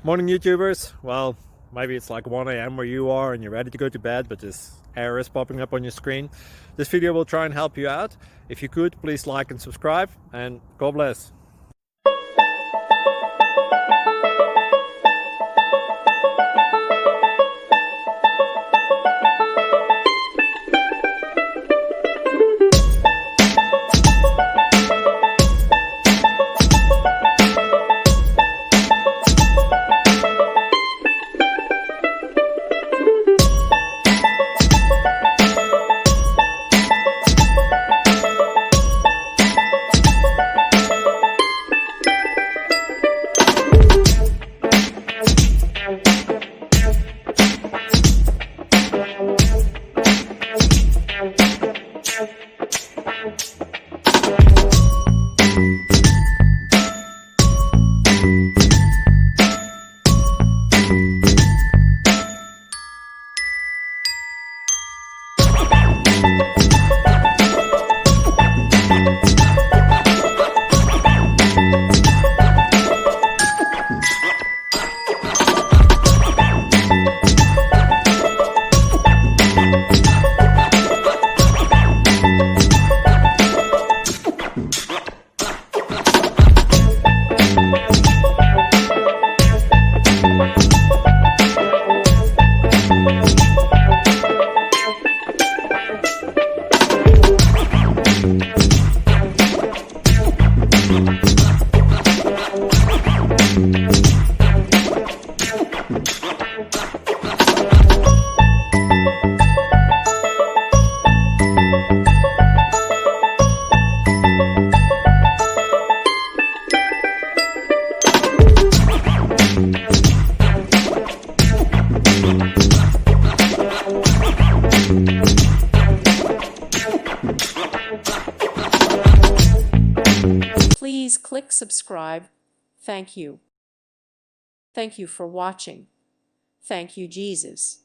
Morning YouTubers. Well, maybe it's like 1 a.m. where you are and you're ready to go to bed, but this error is popping up on your screen. This video will try and help you out. If you could, please like and subscribe, and God bless. Please click subscribe. Thank you. Thank you for watching. Thank you, Jesus.